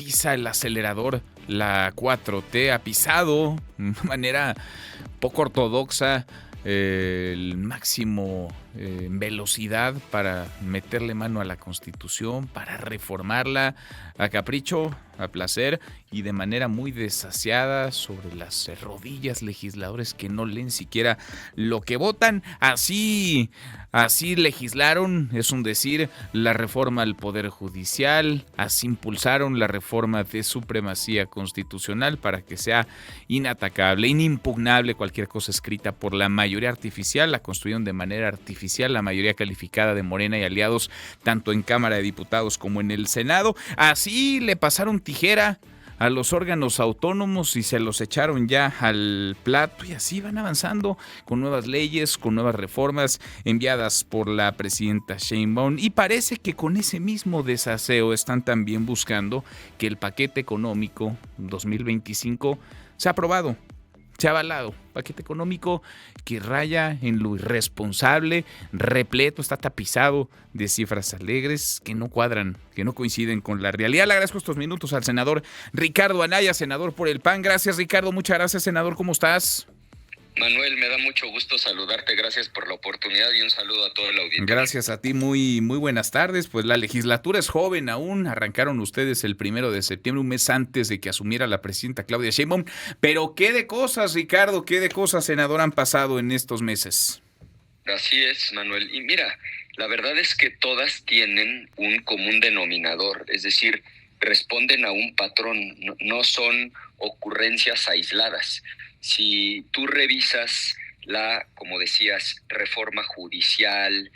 pisa el acelerador. La 4T ha pisado de una manera poco ortodoxa el máximo en velocidad para meterle mano a la Constitución, para reformarla a capricho, a placer y de manera muy desasiada sobre las rodillas legisladores que no leen siquiera lo que votan. Así legislaron, es un decir, la reforma al Poder Judicial, así impulsaron la reforma de supremacía constitucional para que sea inatacable, inimpugnable cualquier cosa escrita por la mayoría artificial, la construyeron de manera artificial, la mayoría calificada de Morena y aliados, tanto en Cámara de Diputados como en el Senado. Así le pasaron tijera a los órganos autónomos y se los echaron ya al plato, y así van avanzando con nuevas leyes, con nuevas reformas enviadas por la presidenta Sheinbaum, y parece que con ese mismo desaseo están también buscando que el paquete económico 2025 sea aprobado, se ha avalado. Paquete económico que raya en lo irresponsable, repleto, está tapizado de cifras alegres que no cuadran, que no coinciden con la realidad. Le agradezco estos minutos al senador Ricardo Anaya, senador por el PAN. Gracias, Ricardo, muchas gracias, senador, ¿cómo estás? Manuel, me da mucho gusto saludarte, gracias por la oportunidad y un saludo a todo el auditorio. Gracias a ti, muy buenas tardes. Pues la legislatura es joven aún, arrancaron ustedes el 1 de septiembre, un mes antes de que asumiera la presidenta Claudia Sheinbaum, pero qué de cosas, Ricardo, qué de cosas, senador, han pasado en estos meses. Así es, Manuel, y mira, la verdad es que todas tienen un común denominador, es decir, responden a un patrón, no son ocurrencias aisladas. Si tú revisas como decías, reforma judicial,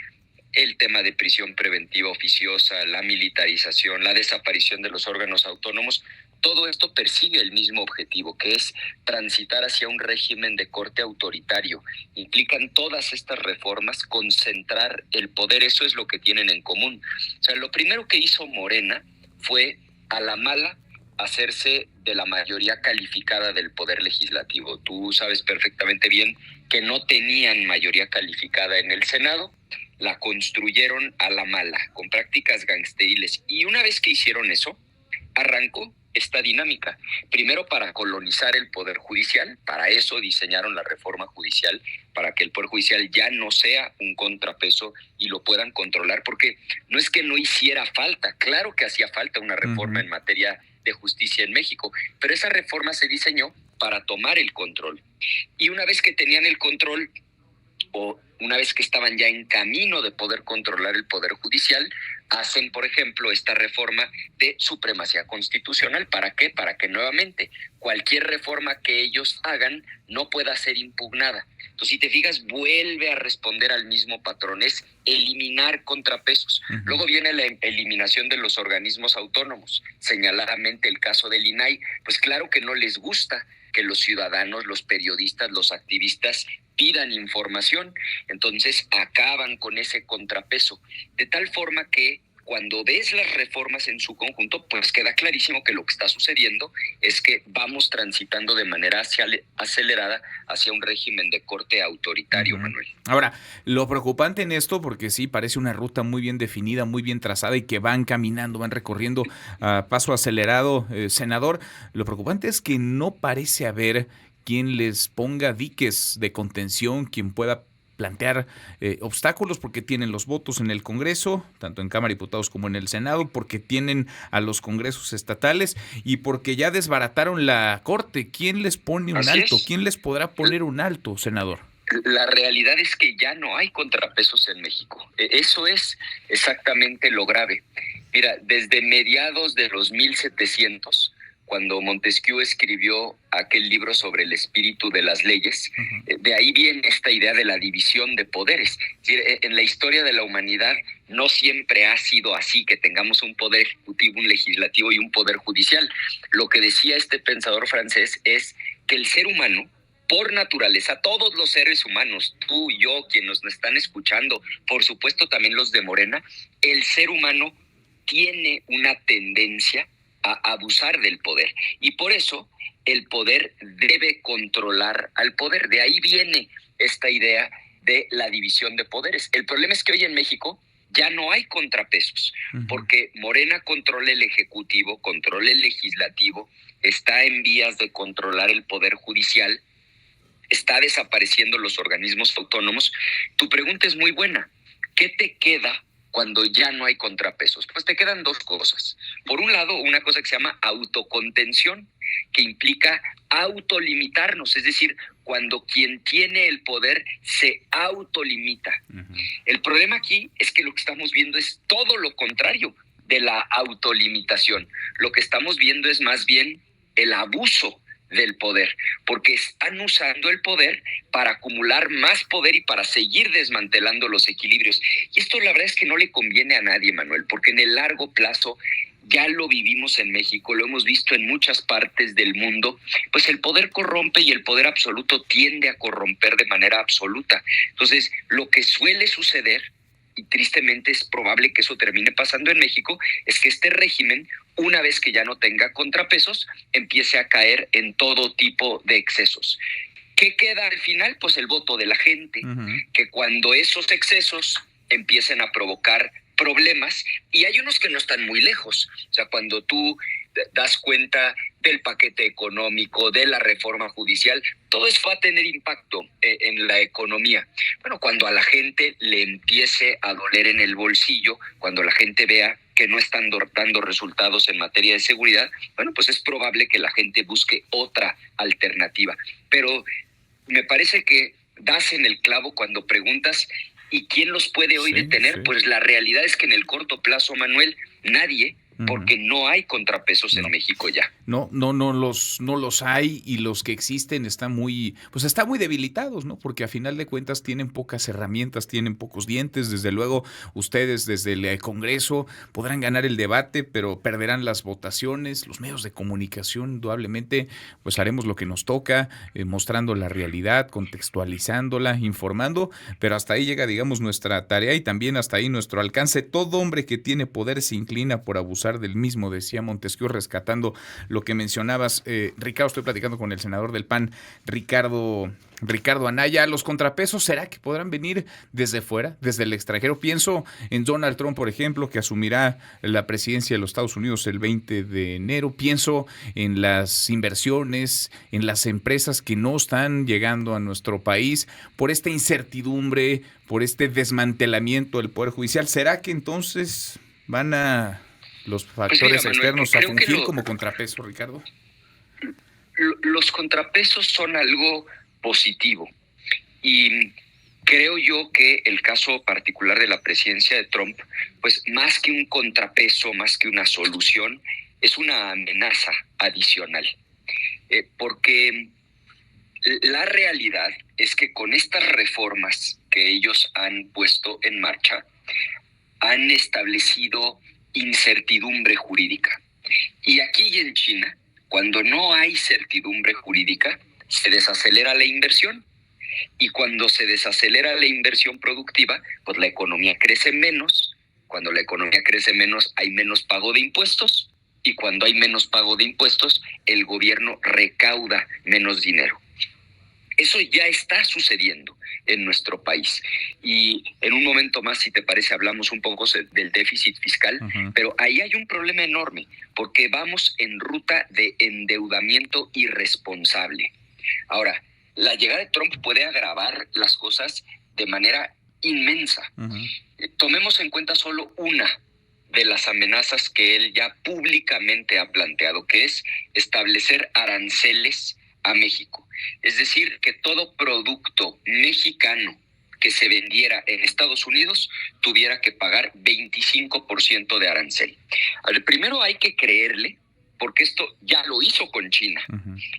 el tema de prisión preventiva oficiosa, la militarización, la desaparición de los órganos autónomos, todo esto persigue el mismo objetivo, que es transitar hacia un régimen de corte autoritario. Implican todas estas reformas concentrar el poder, eso es lo que tienen en común. O sea, lo primero que hizo Morena fue, a la mala, hacerse de la mayoría calificada del poder legislativo. Tú sabes perfectamente bien que no tenían mayoría calificada en el Senado, la construyeron a la mala, con prácticas gangsteriles. Y una vez que hicieron eso, arrancó esta dinámica. Primero, para colonizar el Poder Judicial, para eso diseñaron la reforma judicial, para que el Poder Judicial ya no sea un contrapeso y lo puedan controlar, porque no es que no hiciera falta, claro que hacía falta una reforma en materia de justicia en México, pero esa reforma se diseñó para tomar el control. Y una vez que tenían el control, o una vez que estaban ya en camino de poder controlar el Poder Judicial, hacen, por ejemplo, esta reforma de supremacía constitucional. ¿Para qué? Para que nuevamente cualquier reforma que ellos hagan no pueda ser impugnada. Entonces, si te fijas, vuelve a responder al mismo patrón, es eliminar contrapesos. Luego viene la eliminación de los organismos autónomos, señaladamente el caso del INAI. Pues claro que no les gusta que los ciudadanos, los periodistas, los activistas pidan información, entonces acaban con ese contrapeso, de tal forma que cuando ves las reformas en su conjunto, pues queda clarísimo que lo que está sucediendo es que vamos transitando de manera acelerada hacia un régimen de corte autoritario, Manuel. Ahora, lo preocupante en esto, porque sí, parece una ruta muy bien definida, muy bien trazada y que van caminando, van recorriendo a paso acelerado, senador, lo preocupante es que no parece haber quien les ponga diques de contención, quien pueda plantear obstáculos, porque tienen los votos en el Congreso, tanto en Cámara de Diputados como en el Senado, porque tienen a los congresos estatales y porque ya desbarataron la Corte. ¿Quién les pone un alto? ¿Quién les podrá poner un alto, senador? La realidad es que ya no hay contrapesos en México. Eso es exactamente lo grave. Mira, desde mediados de los 1700, cuando Montesquieu escribió aquel libro sobre el espíritu de las leyes, de ahí viene esta idea de la división de poderes. Es decir, en la historia de la humanidad no siempre ha sido así, que tengamos un poder ejecutivo, un legislativo y un poder judicial. Lo que decía este pensador francés es que el ser humano, por naturaleza, todos los seres humanos, tú, yo, quienes nos están escuchando, por supuesto también los de Morena, el ser humano tiene una tendencia a abusar del poder. Y por eso el poder debe controlar al poder. De ahí viene esta idea de la división de poderes. El problema es que hoy en México ya no hay contrapesos, porque Morena controla el Ejecutivo, controla el Legislativo, está en vías de controlar el Poder Judicial, está desapareciendo los organismos autónomos. Tu pregunta es muy buena. ¿Qué te queda cuando ya no hay contrapesos? Pues te quedan dos cosas. Por un lado, una cosa que se llama autocontención, que implica autolimitarnos, es decir, cuando quien tiene el poder se autolimita. El problema aquí es que lo que estamos viendo es todo lo contrario de la autolimitación. Lo que estamos viendo es más bien el abuso del poder, porque están usando el poder para acumular más poder y para seguir desmantelando los equilibrios. Y esto la verdad es que no le conviene a nadie, Manuel, porque en el largo plazo ya lo vivimos en México, lo hemos visto en muchas partes del mundo, pues el poder corrompe y el poder absoluto tiende a corromper de manera absoluta. Entonces, lo que suele suceder, y tristemente es probable que eso termine pasando en México, es que este régimen, una vez que ya no tenga contrapesos, empiece a caer en todo tipo de excesos. ¿Qué queda al final? Pues el voto de la gente, que cuando esos excesos empiecen a provocar problemas, y hay unos que no están muy lejos, o sea, cuando tú das cuenta del paquete económico, de la reforma judicial, todo eso va a tener impacto en la economía. Bueno, cuando a la gente le empiece a doler en el bolsillo, cuando la gente vea que no están dando resultados en materia de seguridad, bueno, pues es probable que la gente busque otra alternativa. Pero me parece que das en el clavo cuando preguntas ¿y quién los puede hoy detener? Sí. Pues la realidad es que en el corto plazo, Manuel, nadie, porque no hay contrapesos en México ya. No los hay, y los que existen están muy debilitados, ¿no? Porque a final de cuentas tienen pocas herramientas, tienen pocos dientes. Desde luego, ustedes desde el Congreso podrán ganar el debate, pero perderán las votaciones. Los medios de comunicación, indudablemente, pues haremos lo que nos toca, mostrando la realidad, contextualizándola, informando, pero hasta ahí llega, digamos, nuestra tarea, y también hasta ahí nuestro alcance. Todo hombre que tiene poder se inclina por abusar del mismo, decía Montesquieu, rescatando lo que mencionabas. Ricardo, estoy platicando con el senador del PAN, Ricardo Anaya. ¿Los contrapesos será que podrán venir desde fuera, desde el extranjero? Pienso en Donald Trump, por ejemplo, que asumirá la presidencia de los Estados Unidos el 20 de enero. Pienso en las inversiones, en las empresas que no están llegando a nuestro país por esta incertidumbre, por este desmantelamiento del Poder Judicial. ¿Será que entonces van a los factores externos a fungir como contrapeso, Ricardo? Los contrapesos son algo positivo, y creo yo que el caso particular de la presidencia de Trump, pues más que un contrapeso, más que una solución, es una amenaza adicional, porque la realidad es que con estas reformas que ellos han puesto en marcha, han establecido incertidumbre jurídica. Y aquí y en China, cuando no hay certidumbre jurídica, se desacelera la inversión. Y cuando se desacelera la inversión productiva, pues la economía crece menos. Cuando la economía crece menos, hay menos pago de impuestos. Y cuando hay menos pago de impuestos, el gobierno recauda menos dinero. Eso ya está sucediendo en nuestro país. Y en un momento más, si te parece, hablamos un poco del déficit fiscal, pero ahí hay un problema enorme, porque vamos en ruta de endeudamiento irresponsable. Ahora, la llegada de Trump puede agravar las cosas de manera inmensa. Tomemos en cuenta solo una de las amenazas que él ya públicamente ha planteado, que es establecer aranceles a México. Es decir, que todo producto mexicano que se vendiera en Estados Unidos tuviera que pagar 25% de arancel. Primero hay que creerle, porque esto ya lo hizo con China.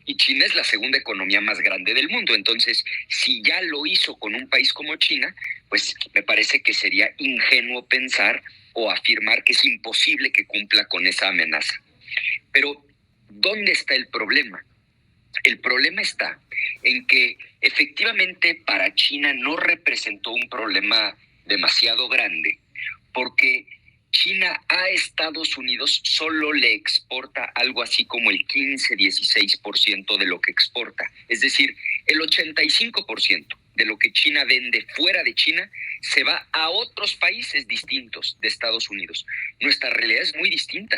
Y China es la segunda economía más grande del mundo. Entonces, si ya lo hizo con un país como China, pues me parece que sería ingenuo pensar o afirmar que es imposible que cumpla con esa amenaza. Pero, ¿dónde está el problema? El problema está en que efectivamente para China no representó un problema demasiado grande, porque China a Estados Unidos solo le exporta algo así como el 15-16% de lo que exporta. Es decir, el 85% de lo que China vende fuera de China se va a otros países distintos de Estados Unidos. Nuestra realidad es muy distinta.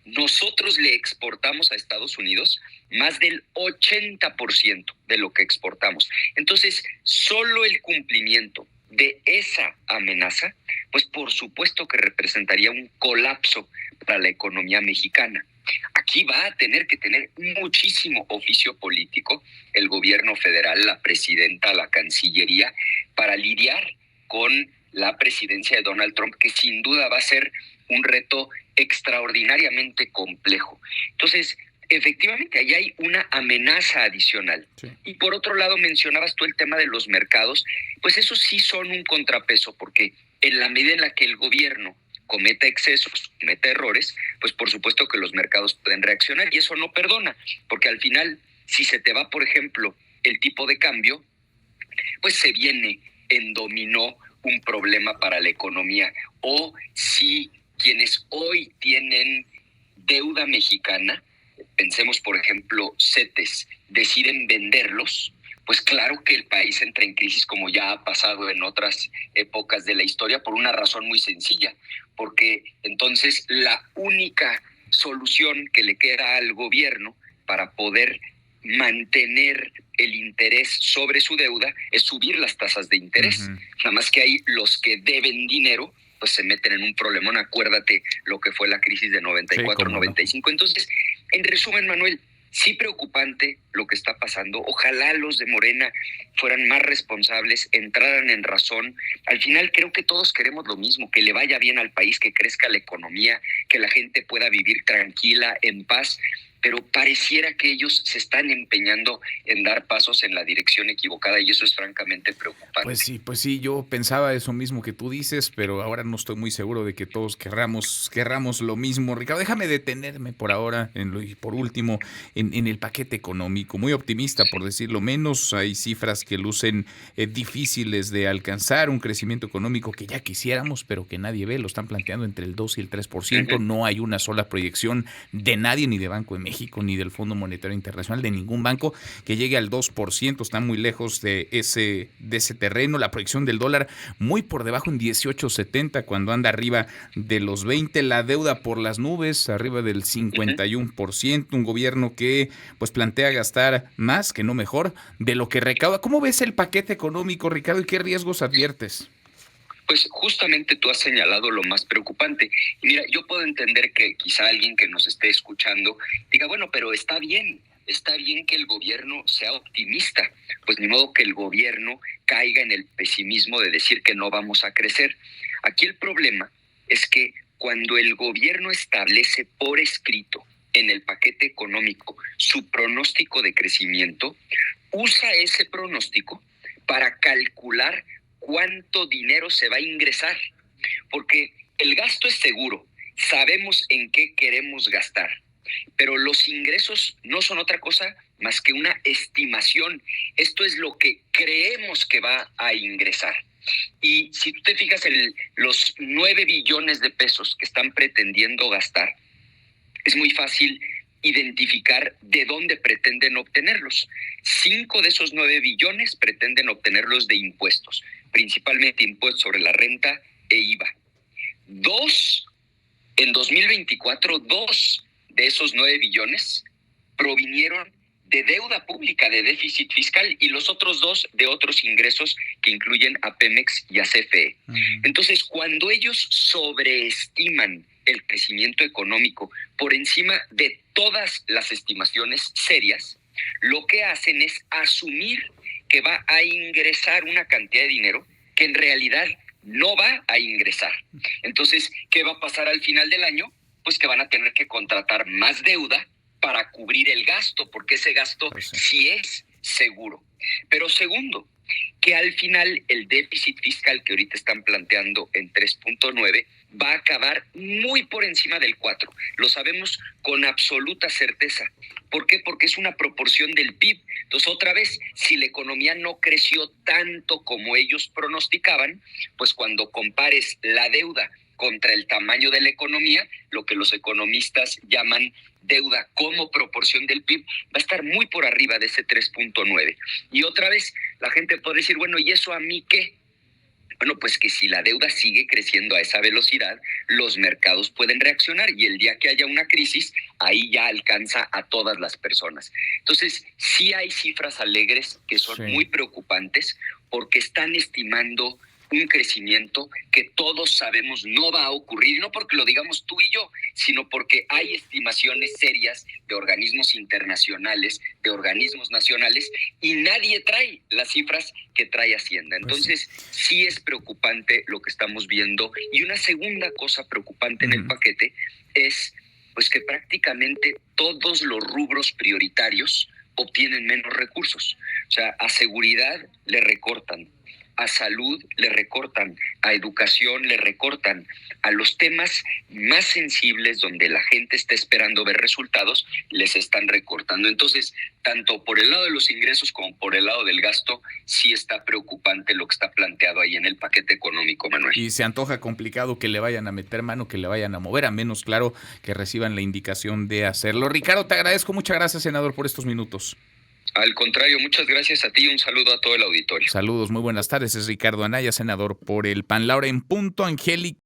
Nosotros le exportamos a Estados Unidos más del 80% de lo que exportamos. Entonces, solo el cumplimiento de esa amenaza, pues por supuesto que representaría un colapso para la economía mexicana. Aquí va a tener que tener muchísimo oficio político el gobierno federal, la presidenta, la Cancillería, para lidiar con la presidencia de Donald Trump, que sin duda va a ser un reto extraordinariamente complejo. Entonces, efectivamente, ahí hay una amenaza adicional. Sí. Y por otro lado, mencionabas tú el tema de los mercados, pues esos sí son un contrapeso, porque en la medida en la que el gobierno cometa excesos, cometa errores, pues por supuesto que los mercados pueden reaccionar y eso no perdona, porque al final, si se te va, por ejemplo, el tipo de cambio, pues se viene en dominó un problema para la economía. O si quienes hoy tienen deuda mexicana, pensemos por ejemplo CETES, deciden venderlos, pues claro que el país entra en crisis como ya ha pasado en otras épocas de la historia por una razón muy sencilla, porque entonces la única solución que le queda al gobierno para poder mantener el interés sobre su deuda es subir las tasas de interés. Uh-huh. Nada más que ahí los que deben dinero pues se meten en un problemón. Acuérdate lo que fue la crisis de 94-95. Sí, no. Entonces, en resumen, Manuel, sí preocupante lo que está pasando. Ojalá los de Morena fueran más responsables, entraran en razón. Al final creo que todos queremos lo mismo, que le vaya bien al país, que crezca la economía, que la gente pueda vivir tranquila, en paz. Pero pareciera que ellos se están empeñando en dar pasos en la dirección equivocada y eso es francamente preocupante. Pues sí, yo pensaba eso mismo que tú dices, pero ahora no estoy muy seguro de que todos querramos lo mismo. Ricardo, déjame detenerme por ahora, por último, en el paquete económico. Muy optimista, por decirlo menos. Hay cifras que lucen difíciles de alcanzar, un crecimiento económico que ya quisiéramos, pero que nadie ve. Lo están planteando entre el 2 y el 3%. Uh-huh. No hay una sola proyección de nadie, ni de Banco de México, ni del Fondo Monetario Internacional, de ningún banco, que llegue al 2%, están muy lejos de ese terreno. La proyección del dólar muy por debajo en 18.70, cuando anda arriba de los 20, la deuda por las nubes, arriba del 51%, un gobierno que pues plantea gastar más, que no mejor, de lo que recauda. ¿Cómo ves el paquete económico, Ricardo, y qué riesgos adviertes? Pues justamente tú has señalado lo más preocupante. Y mira, yo puedo entender que quizá alguien que nos esté escuchando diga, bueno, pero está bien que el gobierno sea optimista. Pues ni modo que el gobierno caiga en el pesimismo de decir que no vamos a crecer. Aquí el problema es que cuando el gobierno establece por escrito en el paquete económico su pronóstico de crecimiento, usa ese pronóstico para calcular cuánto dinero se va a ingresar, porque el gasto es seguro, sabemos en qué queremos gastar, pero los ingresos no son otra cosa más que una estimación. Esto es lo que creemos que va a ingresar. Y si tú te fijas en los 9 billones de pesos que están pretendiendo gastar, es muy fácil identificar de dónde pretenden obtenerlos. 5 de esos 9 billones pretenden obtenerlos de impuestos, principalmente impuestos sobre la renta e IVA. En 2024, 2 de esos 9 billones provinieron de deuda pública, de déficit fiscal, y los otros 2 de otros ingresos que incluyen a Pemex y a CFE. Uh-huh. Entonces, cuando ellos sobreestiman el crecimiento económico por encima de todas las estimaciones serias, lo que hacen es asumir que va a ingresar una cantidad de dinero que en realidad no va a ingresar. Entonces, ¿qué va a pasar al final del año? Pues que van a tener que contratar más deuda para cubrir el gasto, porque ese gasto sí es seguro. Pero segundo, que al final el déficit fiscal que ahorita están planteando en 3.9 va a acabar muy por encima del 4. Lo sabemos con absoluta certeza. ¿Por qué? Porque es una proporción del PIB. Entonces, otra vez, si la economía no creció tanto como ellos pronosticaban, pues cuando compares la deuda contra el tamaño de la economía, lo que los economistas llaman deuda como proporción del PIB, va a estar muy por arriba de ese 3.9. Y otra vez, la gente puede decir, bueno, ¿y eso a mí qué? Bueno, pues que si la deuda sigue creciendo a esa velocidad, los mercados pueden reaccionar y el día que haya una crisis, ahí ya alcanza a todas las personas. Entonces, sí hay cifras alegres que son muy preocupantes porque están estimando un crecimiento que todos sabemos no va a ocurrir, no porque lo digamos tú y yo, sino porque hay estimaciones serias de organismos internacionales, de organismos nacionales, y nadie trae las cifras que trae Hacienda. Entonces, sí es preocupante lo que estamos viendo. Y una segunda cosa preocupante en el paquete es pues que prácticamente todos los rubros prioritarios obtienen menos recursos. O sea, a seguridad le recortan, a salud le recortan, a educación le recortan, a los temas más sensibles donde la gente está esperando ver resultados, les están recortando. Entonces, tanto por el lado de los ingresos como por el lado del gasto, sí está preocupante lo que está planteado ahí en el paquete económico, Manuel. Y se antoja complicado que le vayan a meter mano, que le vayan a mover, a menos, claro, que reciban la indicación de hacerlo. Ricardo, te agradezco, muchas gracias, senador, por estos minutos. Al contrario, muchas gracias a ti y un saludo a todo el auditorio. Saludos, muy buenas tardes. Es Ricardo Anaya, senador por el PAN. Laura en punto, Angélica.